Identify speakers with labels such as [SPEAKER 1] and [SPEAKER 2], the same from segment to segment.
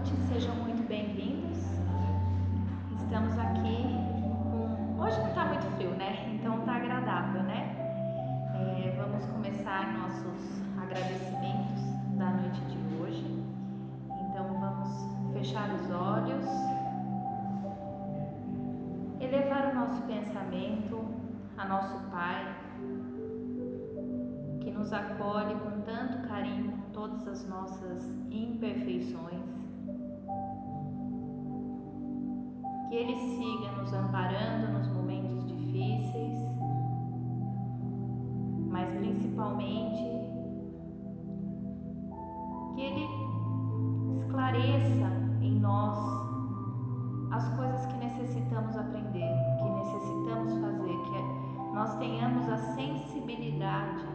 [SPEAKER 1] noite, sejam muito bem-vindos. Estamos aqui com... Hoje não está muito frio, né? Então tá agradável, né? Vamos começar nossos agradecimentos da noite de hoje. Então vamos fechar os olhos, elevar o nosso pensamento a nosso Pai, que nos acolhe com tanto carinho, com todas as nossas imperfeições. Que Ele siga nos amparando nos momentos difíceis, mas principalmente que Ele esclareça em nós as coisas que necessitamos aprender, que necessitamos fazer, que nós tenhamos a sensibilidade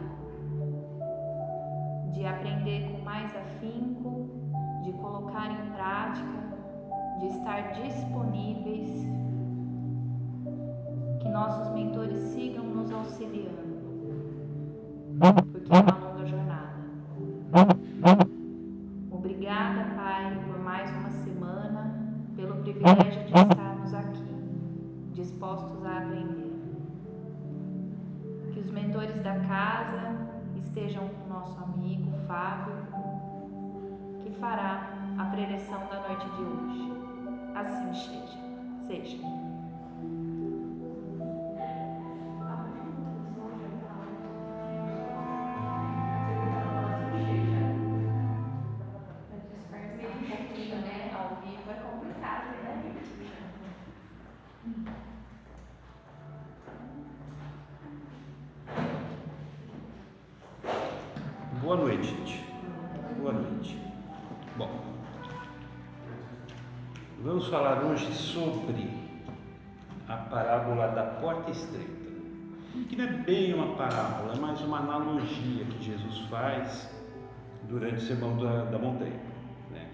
[SPEAKER 1] de aprender com mais afinco, de colocar em prática, de estar disponíveis, que nossos mentores sigam nos auxiliando, porque é uma longa jornada. Obrigada, Pai, por mais uma semana, pelo privilégio de estarmos aqui, dispostos a aprender. Que os mentores da casa estejam com o nosso amigo Fábio, que fará a preleção da noite de hoje. Assim seja. Ao vivo é complicado, né?
[SPEAKER 2] Boa noite, gente. Boa noite. Bom, vamos falar hoje sobre a parábola da porta estreita, que não é bem uma parábola, é mais uma analogia que Jesus faz durante o Sermão da Montanha, né?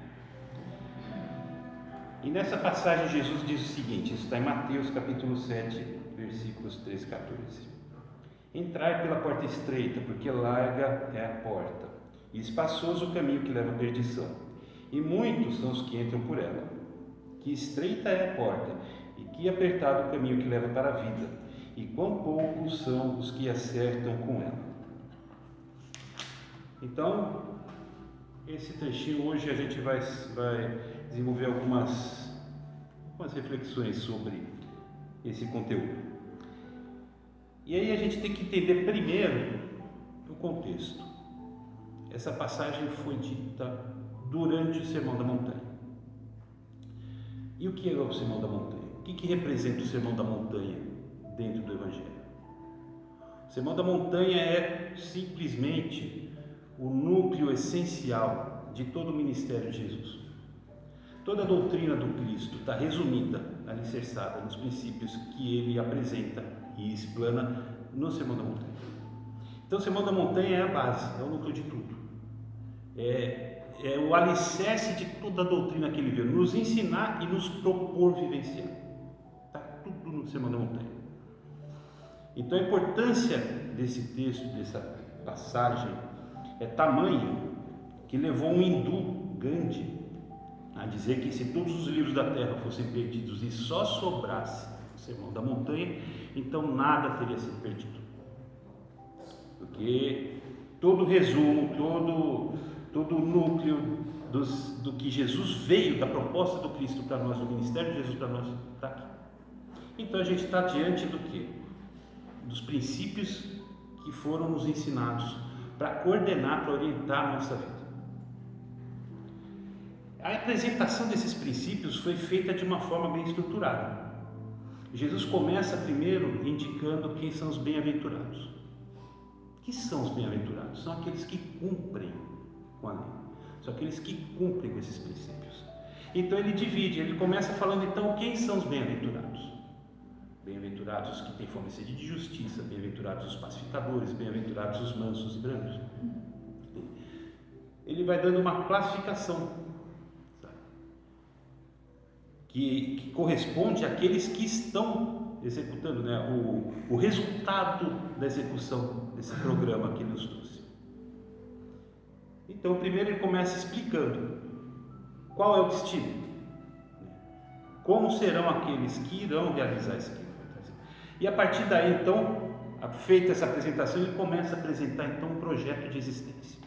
[SPEAKER 2] E nessa passagem Jesus diz o seguinte, isso está em Mateus capítulo 7, versículos 13 e 14. Entrai pela porta estreita, porque larga é a porta, e espaçoso o caminho que leva à perdição, e muitos são os que entram por ela. Que estreita é a porta, e que apertado o caminho que leva para a vida, e quão poucos são os que acertam com ela. Então, esse trechinho hoje a gente vai desenvolver algumas reflexões sobre esse conteúdo. E aí a gente tem que entender primeiro o contexto. Essa passagem foi dita durante o Sermão da Montanha. E o que é o Sermão da Montanha? O que representa o Sermão da Montanha dentro do Evangelho? O Sermão da Montanha é simplesmente o núcleo essencial de todo o ministério de Jesus. Toda a doutrina do Cristo está resumida, alicerçada nos princípios que ele apresenta e explana no Sermão da Montanha. Então o Sermão da Montanha é a base, é o núcleo de tudo. É o alicerce de toda a doutrina que ele veio nos ensinar e nos propor vivenciar. Está tudo no Sermão da Montanha. Então a importância desse texto, dessa passagem, é tamanha que levou um hindu, Gandhi, a dizer que se todos os livros da terra fossem perdidos e só sobrasse o Sermão da Montanha, então nada teria sido perdido. Porque todo o resumo, todo o núcleo do que Jesus veio, da proposta do Cristo para nós, do ministério de Jesus para nós, está aqui. Então a gente está diante do quê? Dos princípios que foram nos ensinados para coordenar, para orientar a nossa vida. A apresentação desses princípios foi feita de uma forma bem estruturada. Jesus começa primeiro indicando quem são os bem-aventurados. O que são os bem-aventurados? São aqueles que cumprem com a lei, são aqueles que cumprem com esses princípios. Então ele divide, ele começa falando então quem são os bem-aventurados. Bem-aventurados os que têm fome e sede de justiça, bem-aventurados os pacificadores, bem-aventurados os mansos e brandos. Ele vai dando uma classificação que corresponde àqueles que estão executando, né, o resultado da execução desse programa que ele nos trouxe. Então, primeiro ele começa explicando qual é o destino? Como serão aqueles que irão realizar esse que ele vai trazer? E a partir daí, então, feita essa apresentação, ele começa a apresentar então um projeto de existência.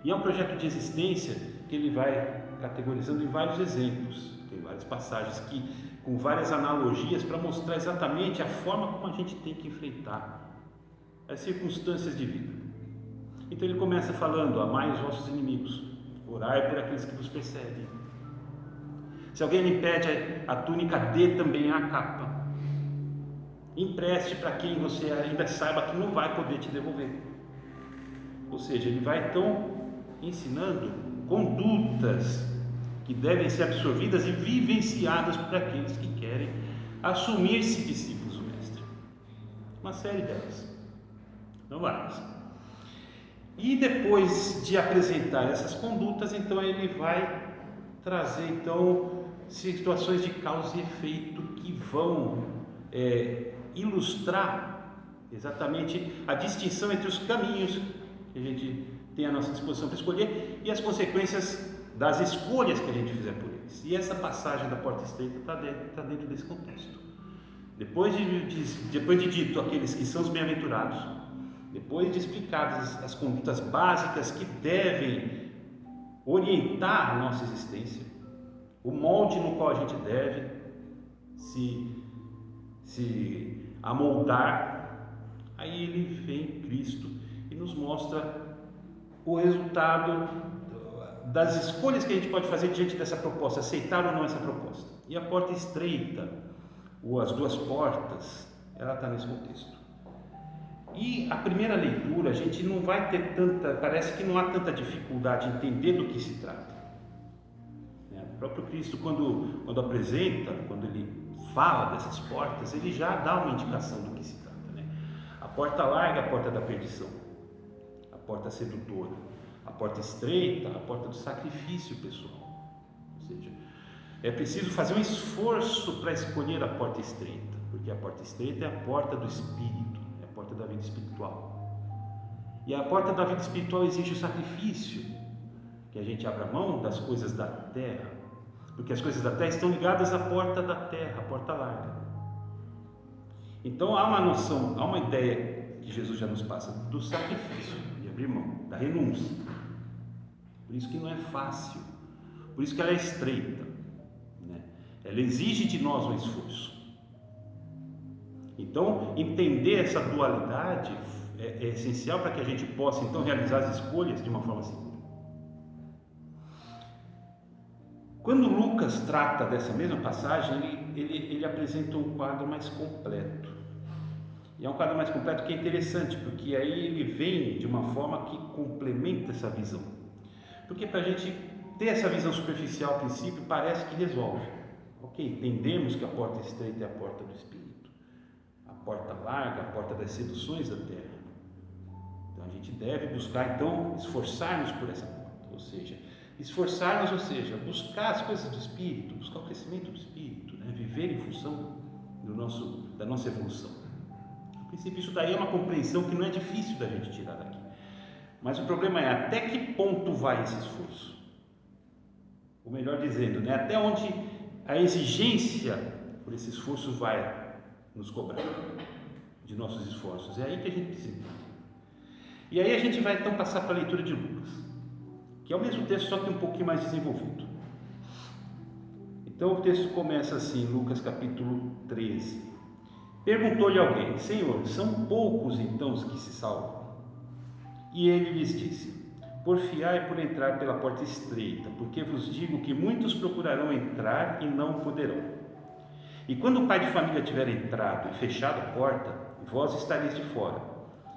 [SPEAKER 2] E é um projeto de existência que ele vai categorizando em vários exemplos, tem várias passagens com várias analogias para mostrar exatamente a forma como a gente tem que enfrentar as circunstâncias de vida. Então ele começa falando: amai os vossos inimigos, orai por aqueles que vos perseguem. Se alguém lhe pede a túnica, dê também a capa. Empreste para quem você ainda saiba que não vai poder te devolver. Ou seja, ele vai então ensinando condutas que devem ser absorvidas e vivenciadas por aqueles que querem assumir-se discípulos do Mestre. Uma série delas, não várias. E depois de apresentar essas condutas, então ele vai trazer então situações de causa e efeito que vão ilustrar exatamente a distinção entre os caminhos que a gente tem à nossa disposição para escolher e as consequências das escolhas que a gente fizer por eles. E essa passagem da porta estreita está dentro desse contexto. Depois de dito aqueles que são os bem-aventurados, depois de explicadas as condutas básicas que devem orientar a nossa existência, o molde no qual a gente deve se amoldar, aí ele vem Cristo e nos mostra o resultado das escolhas que a gente pode fazer diante dessa proposta, aceitar ou não essa proposta. E a porta estreita, ou as duas portas, ela está nesse contexto. E a primeira leitura, a gente não vai ter parece que não há tanta dificuldade em entender do que se trata. O próprio Cristo, quando apresenta, quando ele fala dessas portas, ele já dá uma indicação do que se trata. A porta larga, a porta da perdição, a porta sedutora, a porta estreita, a porta do sacrifício pessoal. Ou seja, é preciso fazer um esforço para escolher a porta estreita, porque a porta estreita é a porta do Espírito, é a porta da vida espiritual. E a porta da vida espiritual exige o sacrifício, que a gente abra mão das coisas da terra, porque as coisas da terra estão ligadas à porta da terra, à porta larga. Então há uma noção, há uma ideia que Jesus já nos passa do sacrifício, de abrir mão, da renúncia. Por isso que não é fácil, por isso que ela é estreita, Ela exige de nós um esforço. Então, entender essa dualidade é essencial para que a gente possa então realizar as escolhas de uma forma segura. Quando Lucas trata dessa mesma passagem, ele apresenta um quadro mais completo. E é um quadro mais completo que é interessante, porque aí ele vem de uma forma que complementa essa visão. Porque para a gente ter essa visão superficial a princípio, parece que resolve. Ok, entendemos que a porta estreita é a porta do Espírito, a porta larga, a porta das seduções da terra. Então a gente deve buscar, então, esforçar-nos por essa porta, ou seja, buscar as coisas do Espírito, buscar o crescimento do Espírito, viver em função da nossa evolução. A princípio, isso daí é uma compreensão que não é difícil da gente tirar daqui. Mas o problema é até que ponto vai esse esforço? Ou melhor dizendo, até onde a exigência por esse esforço vai nos cobrar de nossos esforços. É aí que a gente precisa entender. E aí a gente vai então passar para a leitura de Lucas, que é o mesmo texto, só que um pouquinho mais desenvolvido. Então o texto começa assim, Lucas capítulo 13. Perguntou-lhe alguém: Senhor, são poucos então os que se salvam? E ele lhes disse: porfiai por entrar pela porta estreita, porque vos digo que muitos procurarão entrar e não poderão. E quando o pai de família tiver entrado e fechado a porta, vós estareis de fora,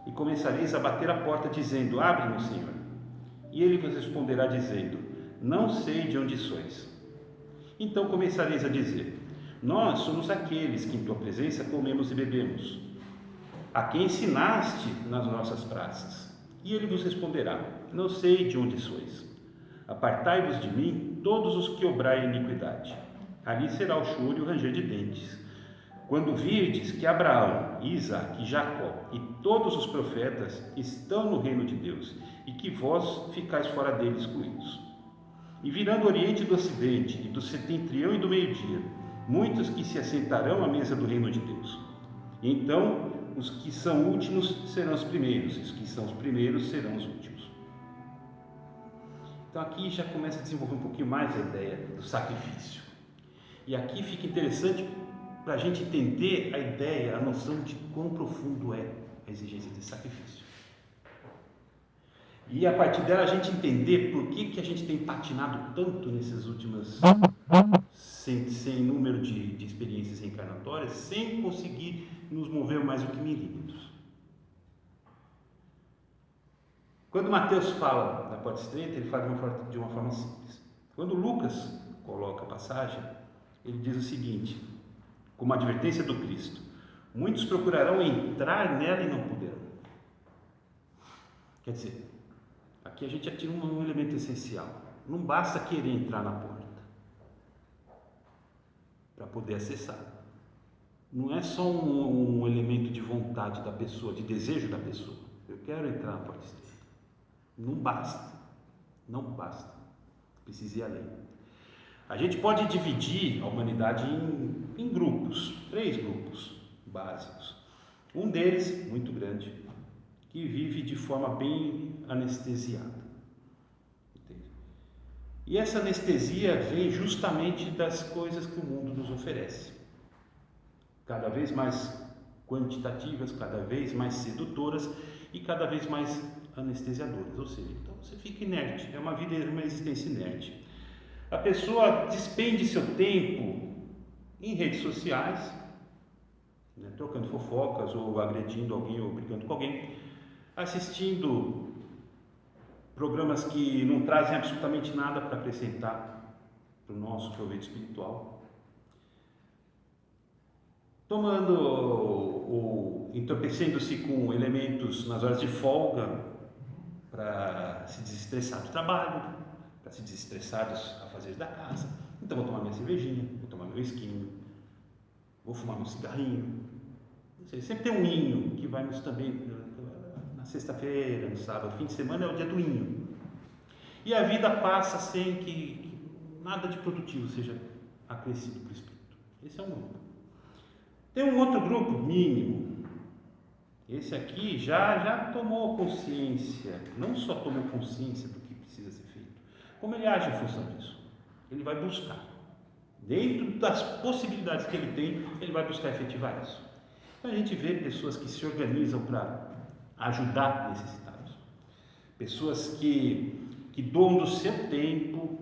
[SPEAKER 2] e começareis a bater a porta, dizendo: abre-nos, Senhor. E ele vos responderá dizendo: não sei de onde sois. Então começareis a dizer: nós somos aqueles que em tua presença comemos e bebemos, a quem ensinaste nas nossas praças. E ele vos responderá: não sei de onde sois. Apartai-vos de mim, todos os que obrai iniquidade. Ali será o choro e o ranger de dentes, quando virdes que Abraão, Isaque e Jacó e todos os profetas estão no reino de Deus, e que vós ficais fora dele excluídos. E virando o Oriente do Ocidente, e do setentrião e do meio-dia, muitos que se assentarão à mesa do reino de Deus. E então, os que são últimos serão os primeiros, e os que são os primeiros serão os últimos. Então aqui já começa a desenvolver um pouquinho mais a ideia do sacrifício. E aqui fica interessante para a gente entender a ideia, a noção de quão profundo é a exigência de sacrifício. E a partir dela a gente entender por que a gente tem patinado tanto nesses últimos sem número de experiências reencarnatórias, sem conseguir nos mover mais do que milímetros. Quando Mateus fala da porta estreita, ele fala de uma forma simples. Quando Lucas coloca a passagem, ele diz o seguinte, como advertência do Cristo: muitos procurarão entrar nela e não poderão. Quer dizer, aqui a gente atira um elemento essencial. Não basta querer entrar na porta para poder acessar. Não é só um elemento de vontade da pessoa, de desejo da pessoa. Eu quero entrar na porta estreita. Não basta. Não basta. Precisa ir além. A gente pode dividir a humanidade em grupos, 3 grupos básicos. Um deles, muito grande, que vive de forma bem anestesiada. Entende? E essa anestesia vem justamente das coisas que o mundo nos oferece. Cada vez mais quantitativas, cada vez mais sedutoras e cada vez mais anestesiadoras. Ou seja, então você fica inerte, é uma vida, uma existência inerte. A pessoa despende seu tempo em redes sociais, né, trocando fofocas ou agredindo alguém ou brigando com alguém, assistindo programas que não trazem absolutamente nada para acrescentar para o nosso proveito espiritual, tomando ou entorpecendo-se com elementos nas horas de folga para se desestressar do trabalho, para se desestressar dos afazeres da casa. Então vou tomar minha cervejinha, vou tomar meu esquinho, vou fumar meu cigarrinho. Não sei, sempre tem um inho que vai nos também na sexta-feira, no sábado, fim de semana é o dia do inho. E a vida passa sem que nada de produtivo seja acrescido para o espírito. Esse é um grupo. Tem um outro grupo mínimo. Esse aqui já tomou consciência, não só tomou consciência do que precisa ser feito, como ele age em função disso. Ele vai buscar, dentro das possibilidades que ele tem, ele vai buscar efetivar isso. Então a gente vê pessoas que se organizam para ajudar necessitados, pessoas que doam do seu tempo,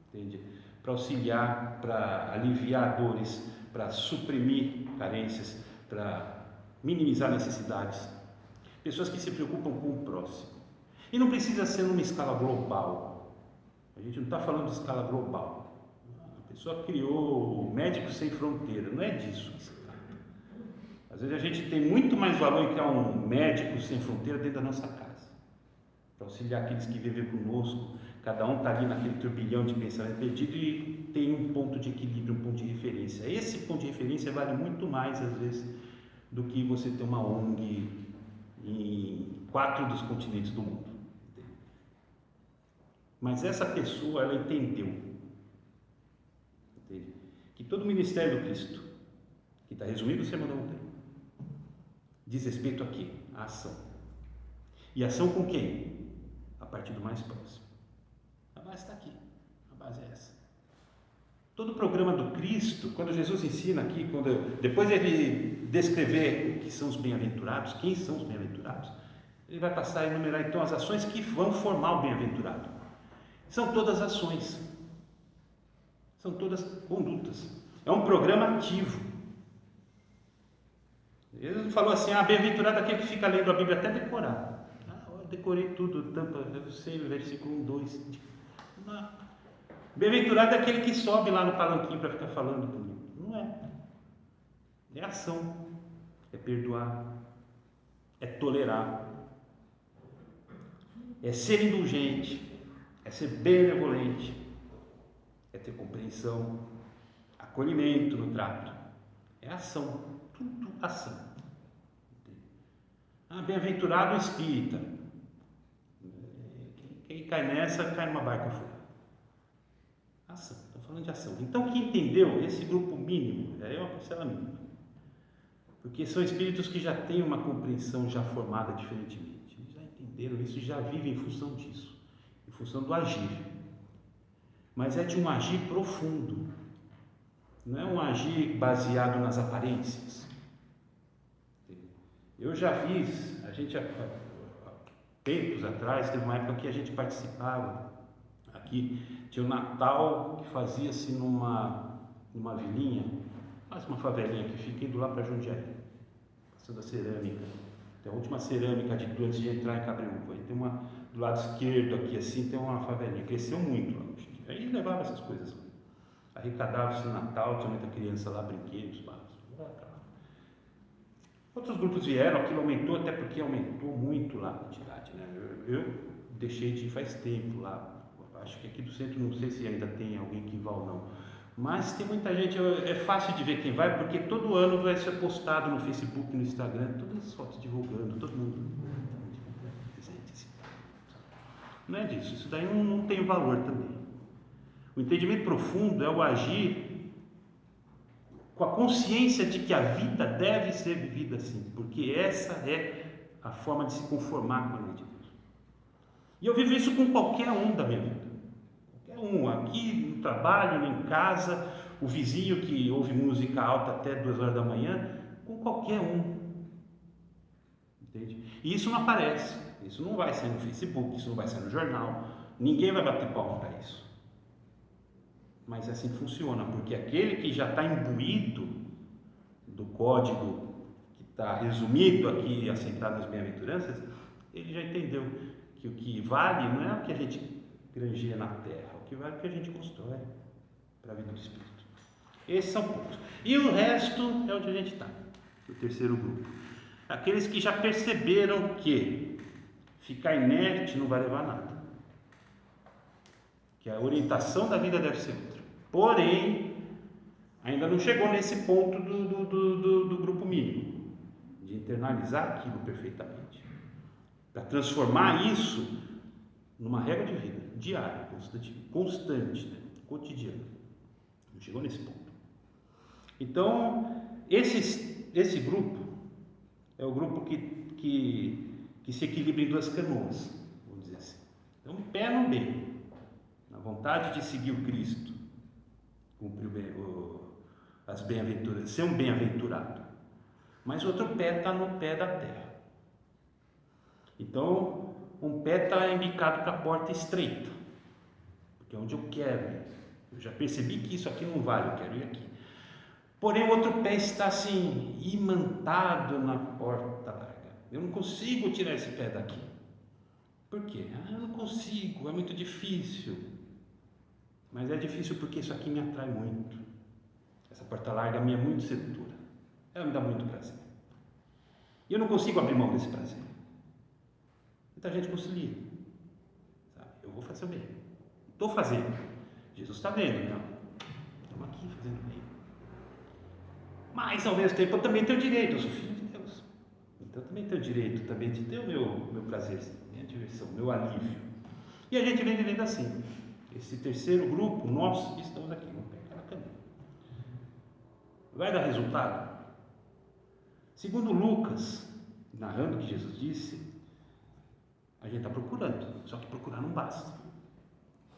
[SPEAKER 2] entende? Para auxiliar, para aliviar dores, para suprimir carências, para minimizar necessidades, pessoas que se preocupam com o próximo. E não precisa ser numa escala global. A gente não está falando de escala global. A pessoa criou o Médicos Sem Fronteira, não é disso que se trata. Às vezes a gente tem muito mais valor em criar um médico sem fronteira dentro da nossa casa, para auxiliar aqueles que vivem conosco. Cada um está ali naquele turbilhão de pensamento perdido e tem um ponto de equilíbrio, um ponto de referência. Esse ponto de referência vale muito mais, às vezes, do que você ter uma ONG em 4 dos continentes do mundo. Mas essa pessoa, ela entendeu, entende? Que todo o ministério do Cristo, que está resumido no Sermão da Montanha, diz respeito a quê? A ação. E ação com quem? A partir do mais próximo. A base está aqui, a base é essa. Todo o programa do Cristo, quando Jesus ensina aqui, depois ele descrever o que são os bem-aventurados, quem são os bem-aventurados, ele vai passar a enumerar então as ações que vão formar o bem-aventurado. São todas ações, são todas condutas. É um programa ativo. Ele falou assim: bem-aventurado aquele que fica lendo a Bíblia até decorar. Eu decorei tudo, eu sei o versículo 1, 2. Bem-aventurado é aquele que sobe lá no palanquinho para ficar falando comigo. Não é. É ação, é perdoar, é tolerar, é ser indulgente, é ser benevolente, é ter compreensão, acolhimento no trato. É ação, tudo ação. Bem-aventurado o espírita. Quem cai nessa, cai numa barca fora. Ação, estou falando de ação. Então, quem entendeu esse grupo mínimo, é uma parcela mínima. Porque são espíritos que já têm uma compreensão já formada diferentemente. Eles já entenderam isso e já vivem em função disso, em função do agir. Mas é de um agir profundo, não é um agir baseado nas aparências. Eu já fiz, tempos atrás, teve uma época que a gente participava aqui, tinha o Natal que fazia-se numa vilinha, quase uma favelinha que fica indo lá para Jundiaí, passando a cerâmica. Tem a última cerâmica antes de entrar em Cabreúva. Aí tem uma do lado esquerdo aqui assim, tem uma favelinha, cresceu muito lá. Aí levava essas coisas, arrecadava-se no Natal, tinha muita criança lá, brinquedos, barros. Outros grupos vieram, aquilo aumentou, até porque aumentou muito lá a quantidade, né? Eu deixei de ir faz tempo lá, acho que aqui do centro, não sei se ainda tem alguém que vá ou não, mas tem muita gente, é fácil de ver quem vai, porque todo ano vai ser postado no Facebook, no Instagram, todas as fotos divulgando, todo mundo presente assim. Não é disso, isso daí não tem valor também. O entendimento profundo é o agir com a consciência de que a vida deve ser vivida assim, porque essa é a forma de se conformar com a lei de Deus. E eu vivo isso com qualquer um da minha vida. Qualquer um, aqui no trabalho, em casa, o vizinho que ouve música alta até 2 horas da manhã, com qualquer um. Entende? E isso não aparece, isso não vai sair no Facebook, isso não vai sair no jornal, ninguém vai bater palma para isso. Mas assim funciona, porque aquele que já está imbuído do código que está resumido aqui, assentado nas bem-aventuranças, ele já entendeu que o que vale não é o que a gente granjeia na terra, o que vale é o que a gente constrói para a vida do Espírito. Esses são poucos. E o resto é onde a gente está, o terceiro grupo. Aqueles que já perceberam que ficar inerte não vai levar a nada, que a orientação da vida deve ser outra. Porém, ainda não chegou nesse ponto do grupo mínimo, de internalizar aquilo perfeitamente, para transformar isso numa regra de vida, diária, constante, né? Cotidiana. Não chegou nesse ponto. Então, esse grupo é o grupo que se equilibra em 2 canoas, vamos dizer assim. Então, um pé no bem, na vontade de seguir o Cristo, cumprir as bem-aventuras, ser um bem-aventurado, mas outro pé está no pé da terra. Então, um pé está embicado para a porta estreita, porque é onde eu quero ir. Eu já percebi que isso aqui não vale, eu quero ir aqui. Porém, o outro pé está assim, imantado na porta larga. Eu não consigo tirar esse pé daqui. Por quê? Eu não consigo, é muito difícil. Mas é difícil porque isso aqui me atrai muito. Essa porta larga me é muito sedutora. Ela me dá muito prazer. E eu não consigo abrir mão desse prazer. Muita gente concilia. Sabe? Eu vou fazer o bem. Estou fazendo. Jesus está vendo, não? Estamos aqui fazendo bem. Mas ao mesmo tempo eu também tenho direito, eu sou filho de Deus. Então eu também tenho direito também de ter o meu prazer, minha diversão, meu alívio. E a gente vem vivendo assim. Esse terceiro grupo, nós estamos aqui, no pé cada caminho. Vai dar resultado? Segundo Lucas, narrando o que Jesus disse, a gente está procurando, só que procurar não basta.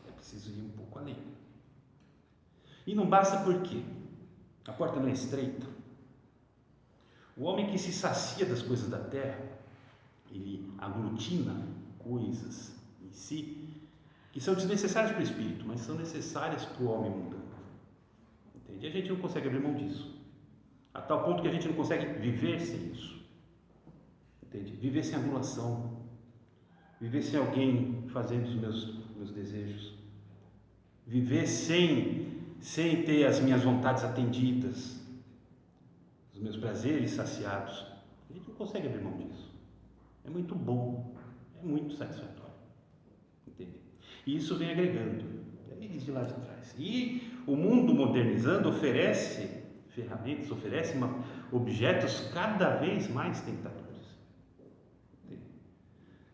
[SPEAKER 2] É preciso ir um pouco além. E não basta por quê? A porta não é estreita. O homem que se sacia das coisas da terra, ele aglutina coisas em si que são desnecessárias para o espírito, mas são necessárias para o homem mundano. Entende? E a gente não consegue abrir mão disso, a tal ponto que a gente não consegue viver sem isso. Entende? Viver sem anulação, viver sem alguém fazendo os meus desejos, viver sem ter as minhas vontades atendidas, os meus prazeres saciados. A gente não consegue abrir mão disso. É muito bom, é muito satisfatório. Entende? E isso vem agregando, desde lá de trás. E o mundo modernizando oferece ferramentas, oferece objetos cada vez mais tentadores. Entende?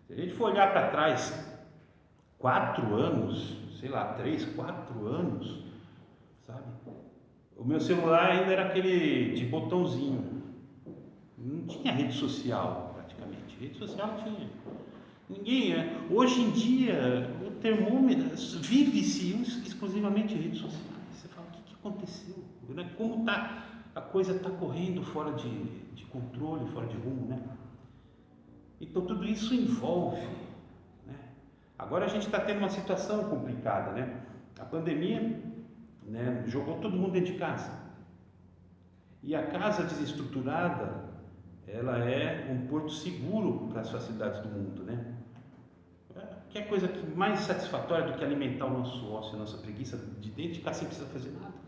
[SPEAKER 2] Se a gente for olhar para trás, 4 anos, sei lá, 3, 4 anos, sabe? O meu celular ainda era aquele de botãozinho, não tinha rede social praticamente, rede social não tinha. Ninguém, hoje em dia, o termômetro vive-se exclusivamente em redes sociais. Você fala, o que aconteceu? Como a coisa está correndo fora de controle, fora de rumo, né? Então tudo isso envolve, né? Agora a gente está tendo uma situação complicada, né? A pandemia, né, jogou todo mundo dentro de casa. E a casa desestruturada, ela é um porto seguro para as facilidades do mundo, né? Que é coisa que mais satisfatória do que alimentar o nosso ócio, a nossa preguiça de dentro de casa sem precisar fazer nada.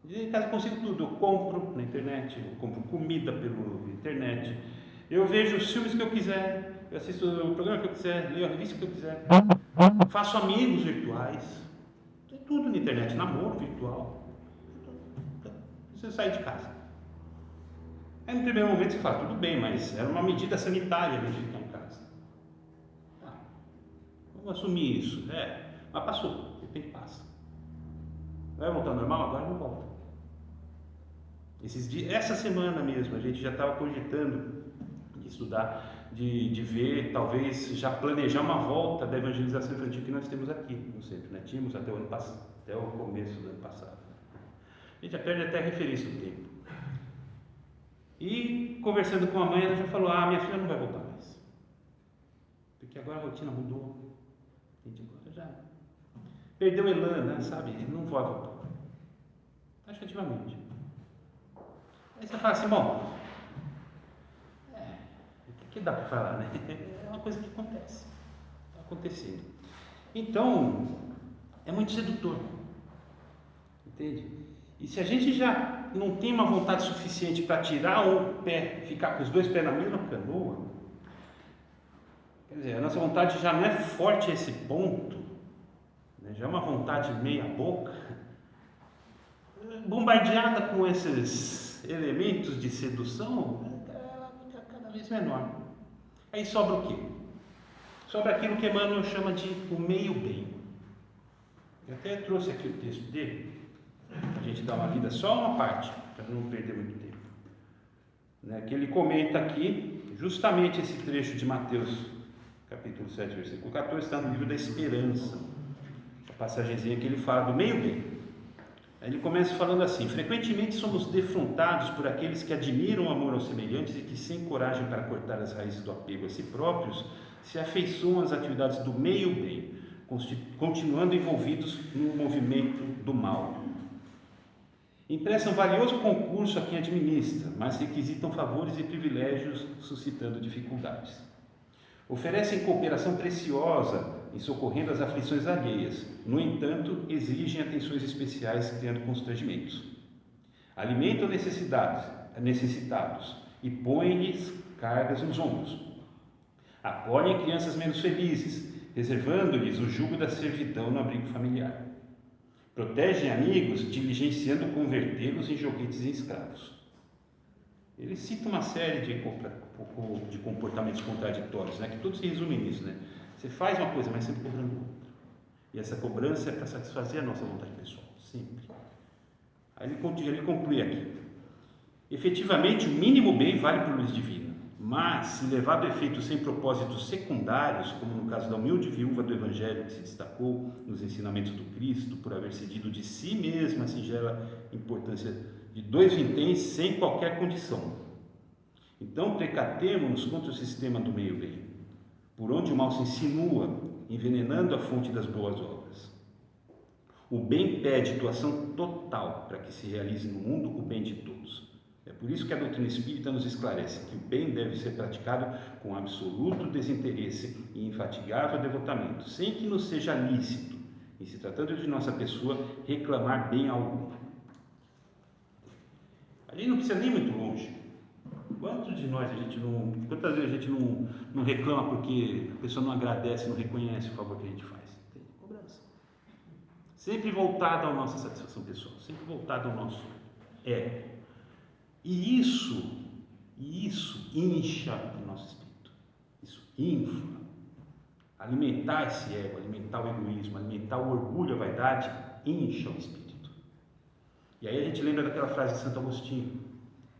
[SPEAKER 2] Em casa eu consigo tudo, eu compro na internet, eu compro comida pela internet, eu vejo os filmes que eu quiser, eu assisto o programa que eu quiser, leio a revista que eu quiser, faço amigos virtuais, tem tudo na internet, namoro virtual, você sai de casa. Aí no primeiro momento você fala, tudo bem, mas era uma medida sanitária a gente ficar em casa. Vamos assumir isso, mas passou, de repente passa. Vai voltar ao normal? Agora não volta. Essa semana mesmo, a gente já estava cogitando de estudar, de ver, talvez já planejar uma volta da evangelização infantil que nós temos aqui no centro, né? Tínhamos até o começo do ano passado. A gente já perde até a referência do tempo. E conversando com a mãe, ela já falou, minha filha não vai voltar mais. Porque agora a rotina mudou. A gente agora já perdeu o elan, né? Sabe? Não vai voltar. Taxativamente. Aí você fala assim, bom, o que dá para falar, né? É uma coisa que acontece, está acontecendo. Então, é muito sedutor, entende? E se a gente já não tem uma vontade suficiente para tirar um pé, ficar com os 2 pés na mesma canoa, quer dizer, a nossa vontade já não é forte a esse ponto, né? Já é uma vontade meia boca, bombardeada com esses elementos de sedução, ela fica cada vez menor. Aí sobra o quê? Sobra aquilo que Emmanuel chama de o meio bem. Eu até trouxe aqui o texto dele, para a gente dar uma lida, só uma parte, para não perder muito tempo. Né? Que ele comenta aqui, justamente esse trecho de Mateus, capítulo 7, versículo 14, está no livro da Esperança, a passagenzinha que ele fala do meio bem. Ele começa falando assim: frequentemente somos defrontados por aqueles que admiram o amor aos semelhantes e que, sem coragem para cortar as raízes do apego a si próprios, se afeiçoam às atividades do meio-bem, continuando envolvidos no movimento do mal. Emprestam valioso concurso a quem administra, mas requisitam favores e privilégios, suscitando dificuldades. Oferecem cooperação preciosa em socorrendo as aflições alheias, no entanto, exigem atenções especiais, criando constrangimentos. Alimentam necessitados e põem-lhes cargas nos ombros. Acolhem crianças menos felizes, reservando-lhes o jugo da servidão no abrigo familiar. Protegem amigos, diligenciando convertê-los em joguetes e escravos. Ele cita uma série de comportamentos contraditórios, né, que tudo se resume nisso, né? Você faz uma coisa, mas sempre cobrando outra. E essa cobrança é para satisfazer a nossa vontade pessoal, sempre. Aí ele conclui aqui: efetivamente, o mínimo bem vale por luz divina, mas, se levado a efeito sem propósitos secundários, como no caso da humilde viúva do Evangelho que se destacou nos ensinamentos do Cristo por haver cedido de si mesma a singela importância de 2 vinténs sem qualquer condição. Então, precatemo-nos contra o sistema do meio-bem, por onde o mal se insinua, envenenando a fonte das boas obras. O bem pede doação total para que se realize no mundo o bem de todos. É por isso que a doutrina espírita nos esclarece que o bem deve ser praticado com absoluto desinteresse e infatigável devotamento, sem que nos seja lícito, em se tratando de nossa pessoa, reclamar bem algum. A gente não precisa nem muito longe. Quantas vezes a gente não reclama porque a pessoa não agradece, não reconhece o favor que a gente faz? Tem cobrança. Sempre voltado à nossa satisfação pessoal, sempre voltado ao nosso ego. E isso incha o nosso espírito, isso infla. alimentar esse ego, alimentar o egoísmo, alimentar o orgulho, a vaidade, incha o espírito. E aí a gente lembra daquela frase de Santo Agostinho,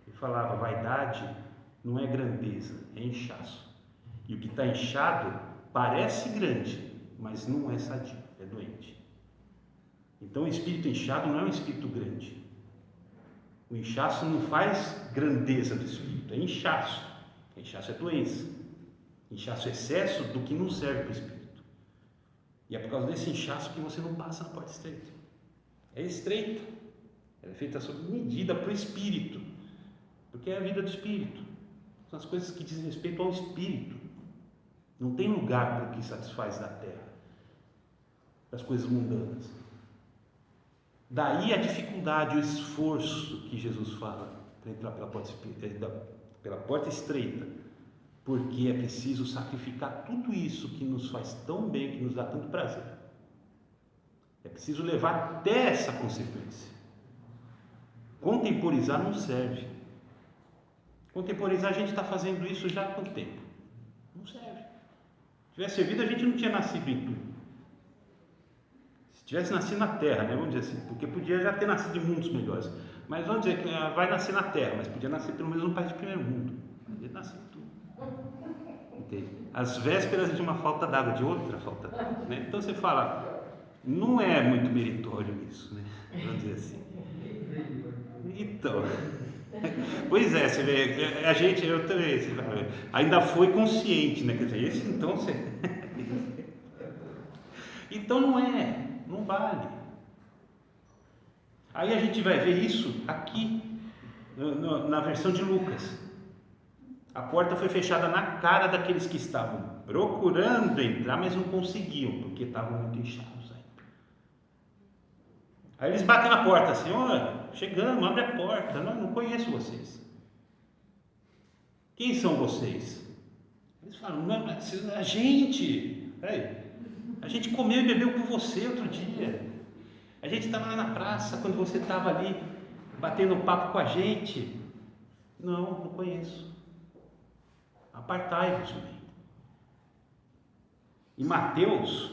[SPEAKER 2] que falava: vaidade não é grandeza, é inchaço. E o que está inchado parece grande, mas não é sadio, é doente. Então o espírito inchado não é um espírito grande. O inchaço não faz grandeza do espírito, é inchaço. Inchaço é doença. Inchaço é excesso do que não serve para o espírito. E é por causa desse inchaço que você não passa na porta estreita. É estreita. Ela é feita sob medida para o espírito. Porque é a vida do espírito. São as coisas que dizem respeito ao espírito. Não tem lugar para o que satisfaz da terra, para as coisas mundanas. Daí a dificuldade, o esforço que Jesus fala para entrar pela porta estreita, porque é preciso sacrificar tudo isso que nos faz tão bem, que nos dá tanto prazer. É preciso levar até essa consequência. Contemporizar não serve. Contemporizar, a gente está fazendo isso já há quanto tempo? Não serve. Se tivesse servido, a gente não tinha nascido em tudo. Se tivesse nascido na terra, né? Vamos dizer assim, porque podia já ter nascido em mundos melhores. Mas vamos dizer que vai nascer na terra, mas podia nascer pelo menos num país de primeiro mundo. Podia nascer em tudo. Entende? Às vésperas de uma falta d'água, de outra falta d'água. Né? Então você fala, não é muito meritório isso, né? Vamos dizer assim. Então, pois é, você vê, a gente, eu também, ainda foi consciente, né? Quer dizer, esse então você. Então não vale. Aí a gente vai ver isso aqui, na versão de Lucas. A porta foi fechada na cara daqueles que estavam procurando entrar, mas não conseguiam, porque estavam muito inchados aí. Aí eles batem na porta assim: olha, chegamos, abre a porta, não conheço vocês. Quem são vocês? Eles falam: não, a gente comeu e bebeu com você outro dia. A gente estava lá na praça quando você estava ali batendo papo com a gente. Não conheço. Apartai-vos de mim. E Mateus,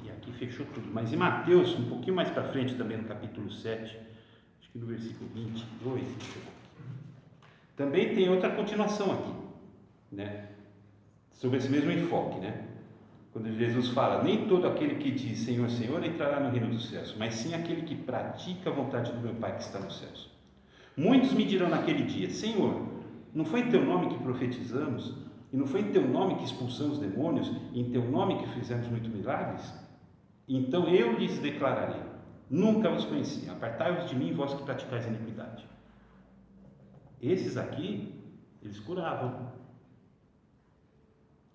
[SPEAKER 2] e aqui fechou tudo, mas em Mateus, um pouquinho mais para frente também no capítulo 7, acho que no versículo 22, também tem outra continuação aqui, né? Sobre esse mesmo enfoque, né? Quando Jesus fala: nem todo aquele que diz Senhor, Senhor entrará no reino dos céus, mas sim aquele que pratica a vontade do meu Pai que está nos céus. Muitos me dirão naquele dia: Senhor, não foi em teu nome que profetizamos, e não foi em teu nome que expulsamos demônios, e em teu nome que fizemos muitos milagres? Então eu lhes declararei: nunca vos conheci, apartai-vos de mim, vós que praticais a iniquidade. Esses aqui, eles curavam,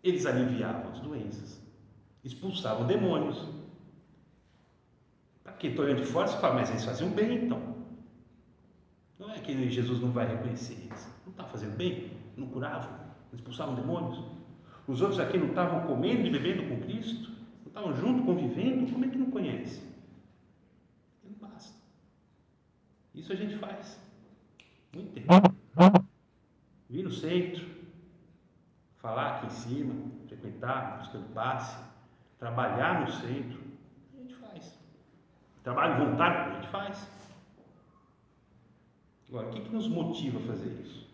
[SPEAKER 2] eles aliviavam as doenças, expulsavam demônios. Para quem está olhando de fora, você fala: mas eles faziam bem então. Não é que Jesus não vai reconhecer eles. Não está fazendo bem? Não curavam? Não expulsavam demônios? Os outros aqui não estavam comendo e bebendo com Cristo? Não estavam juntos, convivendo? Como é que não conhece? Não basta. Isso a gente faz. Muito tempo. Vir no centro, falar aqui em cima, frequentar, buscando passe, trabalhar no centro, a gente faz. Trabalho voluntário, a gente faz. Agora, o que nos motiva a fazer isso?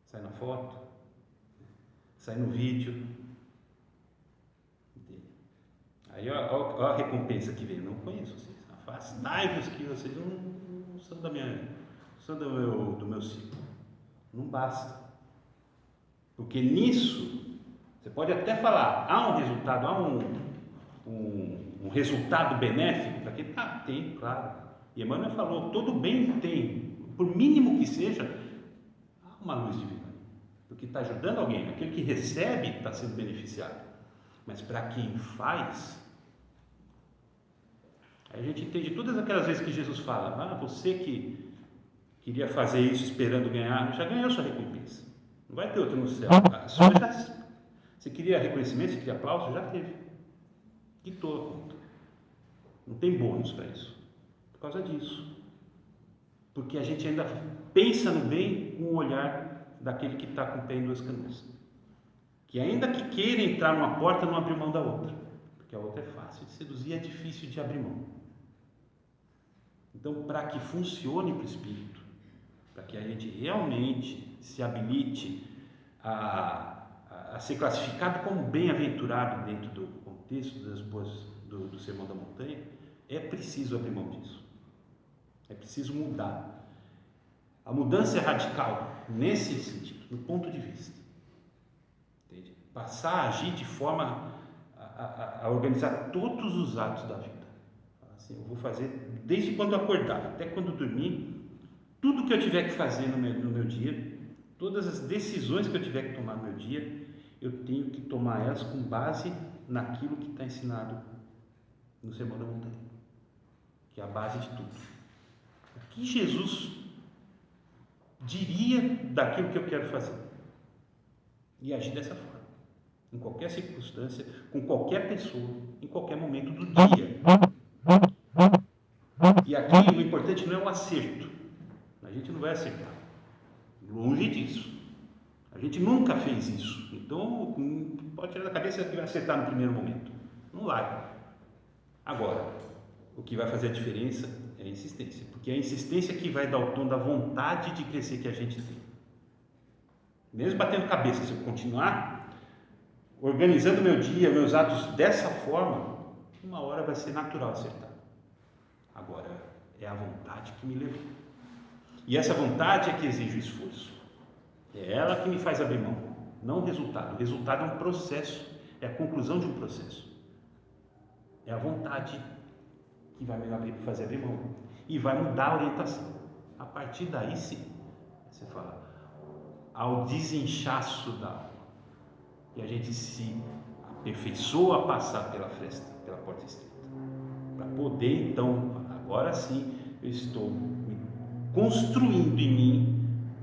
[SPEAKER 2] Sai na foto? Sai no vídeo? Entende? Aí, olha a recompensa que vem: não conheço vocês. Afastai-vos que vocês não são do meu ciclo. Não basta. Porque nisso, você pode até falar, há um resultado, há um resultado benéfico para quem? Tem, claro. E Emmanuel falou: todo bem tem, por mínimo que seja, há uma luz divina, porque está ajudando alguém. Aquele que recebe está sendo beneficiado, mas para quem faz, aí a gente entende todas aquelas vezes que Jesus fala: você que queria fazer isso esperando ganhar, já ganhou sua recompensa, não vai ter outra no céu. Você queria reconhecimento, você queria aplauso, já teve, quitou a conta, não tem bônus para isso. Por causa disso, porque a gente ainda pensa no bem com o olhar daquele que está com o pé em duas canoas, que ainda que queira entrar numa porta, não abriu mão da outra, porque a outra é fácil de seduzir, é difícil de abrir mão. Então, para que funcione para o espírito, para que a gente realmente se habilite a ser classificado como bem-aventurado dentro do contexto do Sermão da Montanha, é preciso abrir mão disso. É preciso mudar. A mudança é radical nesse sentido, no ponto de vista. Entende? Passar a agir de forma a organizar todos os atos da vida. Assim, eu vou fazer desde quando acordar até quando dormir, tudo que eu tiver que fazer no meu dia, todas as decisões que eu tiver que tomar no meu dia, eu tenho que tomar elas com base naquilo que está ensinado no Sermão da Montanha, que é a base de tudo. O que Jesus diria daquilo que eu quero fazer? E agir dessa forma, em qualquer circunstância, com qualquer pessoa, em qualquer momento do dia. E aqui o importante não é o acerto. A gente não vai acertar. Longe disso. A gente nunca fez isso. Então, pode tirar da cabeça que vai acertar no primeiro momento. Não vai. Agora, o que vai fazer a diferença é a insistência. Porque é a insistência que vai dar o tom da vontade de crescer que a gente tem. Mesmo batendo cabeça, se eu continuar organizando meu dia, meus atos dessa forma, uma hora vai ser natural acertar. Agora, é a vontade que me levou. E essa vontade é que exige o esforço. É ela que me faz abrir mão, não o resultado. O resultado é um processo, é a conclusão de um processo. É a vontade que vai me fazer abrir mão e vai mudar a orientação. A partir daí, sim, você fala, ao desinchaço da alma, e a gente se aperfeiçoa a passar pela fresta, pela porta estreita, para poder então, agora sim, eu estou me construindo em mim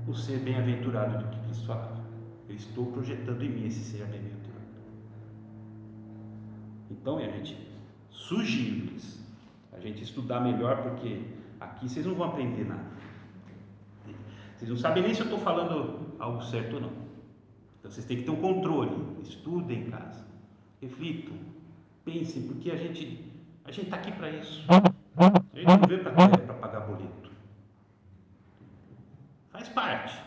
[SPEAKER 2] o ser bem-aventurado do que Cristo falava. Eu estou projetando em mim esse ser bem-aventurado. Então, a gente sugiro-lhes a gente estudar melhor, porque aqui vocês não vão aprender nada. Vocês não sabem nem se eu estou falando algo certo ou não. Então, vocês têm que ter um controle. Estudem em casa, reflitam, pensem, porque a gente está aqui para isso. A gente não veio para pagar boleto. Faz parte,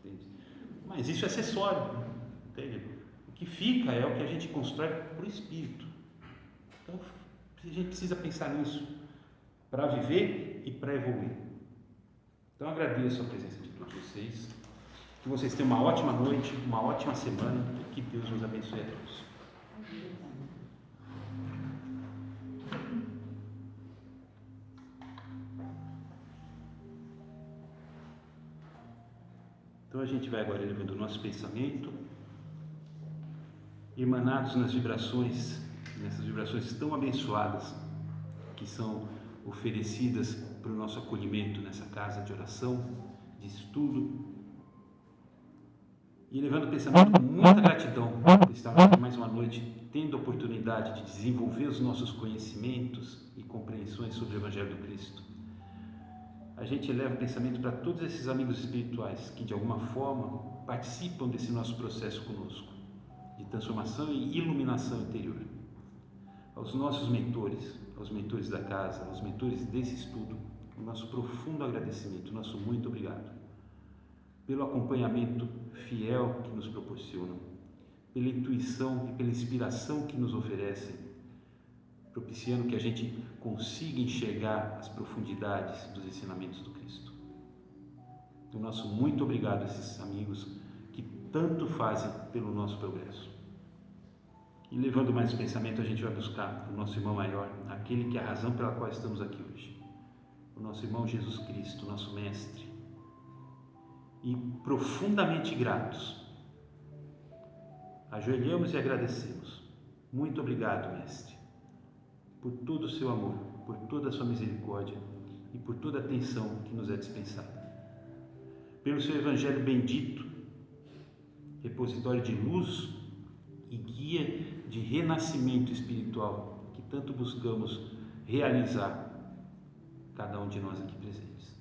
[SPEAKER 2] entende? Mas isso é acessório, entende? O que fica é o que a gente constrói por espírito. Então a gente precisa pensar nisso para viver e para evoluir. Então agradeço a presença de todos vocês, que vocês tenham uma ótima noite, uma ótima semana e que Deus nos abençoe a todos. Então a gente vai agora elevando o nosso pensamento, emanados nessas vibrações tão abençoadas que são oferecidas para o nosso acolhimento nessa casa de oração, de estudo, e elevando o pensamento com muita gratidão por estarmos aqui mais uma noite, tendo a oportunidade de desenvolver os nossos conhecimentos e compreensões sobre o Evangelho do Cristo. A gente eleva o pensamento para todos esses amigos espirituais que de alguma forma participam desse nosso processo conosco, de transformação e iluminação interior. Aos nossos mentores, aos mentores da casa, aos mentores desse estudo, o nosso profundo agradecimento, o nosso muito obrigado pelo acompanhamento fiel que nos proporcionam, pela intuição e pela inspiração que nos oferecem, propiciando que a gente consiga enxergar as profundidades dos ensinamentos do Cristo. O nosso muito obrigado a esses amigos que tanto fazem pelo nosso progresso. E levando mais o pensamento, a gente vai buscar o nosso irmão maior, aquele que é a razão pela qual estamos aqui hoje. O nosso irmão Jesus Cristo, nosso Mestre. E profundamente gratos, ajoelhamos e agradecemos. Muito obrigado, Mestre, por todo o seu amor, por toda a sua misericórdia e por toda a atenção que nos é dispensada. Pelo seu Evangelho bendito, repositório de luz e guia de renascimento espiritual que tanto buscamos realizar, cada um de nós aqui presentes.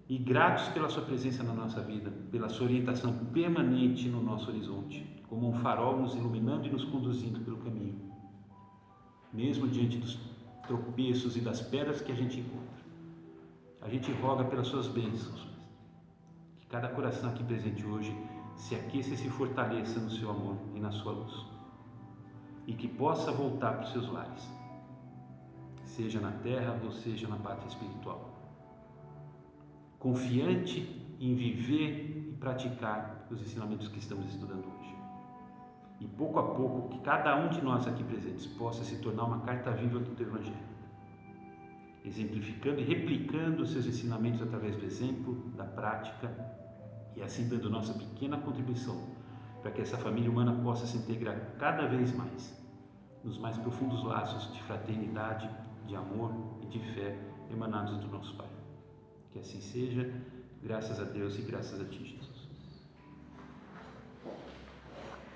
[SPEAKER 2] e gratos pela sua presença na nossa vida, pela sua orientação permanente no nosso horizonte, como um farol nos iluminando e nos conduzindo pelo caminho, mesmo diante dos tropeços e das pedras que a gente encontra. A gente roga pelas suas bênçãos, que cada coração aqui presente hoje se aqueça e se fortaleça no seu amor e na sua luz, e que possa voltar para os seus lares, seja na terra ou seja na pátria espiritual, confiante em viver e praticar os ensinamentos que estamos estudando hoje. E pouco a pouco, que cada um de nós aqui presentes possa se tornar uma carta viva do teu Evangelho, exemplificando e replicando os seus ensinamentos através do exemplo, da prática, e assim dando nossa pequena contribuição para que essa família humana possa se integrar cada vez mais nos mais profundos laços de fraternidade, de amor e de fé emanados do nosso Pai. Que assim seja, graças a Deus e graças a Ti, Jesus.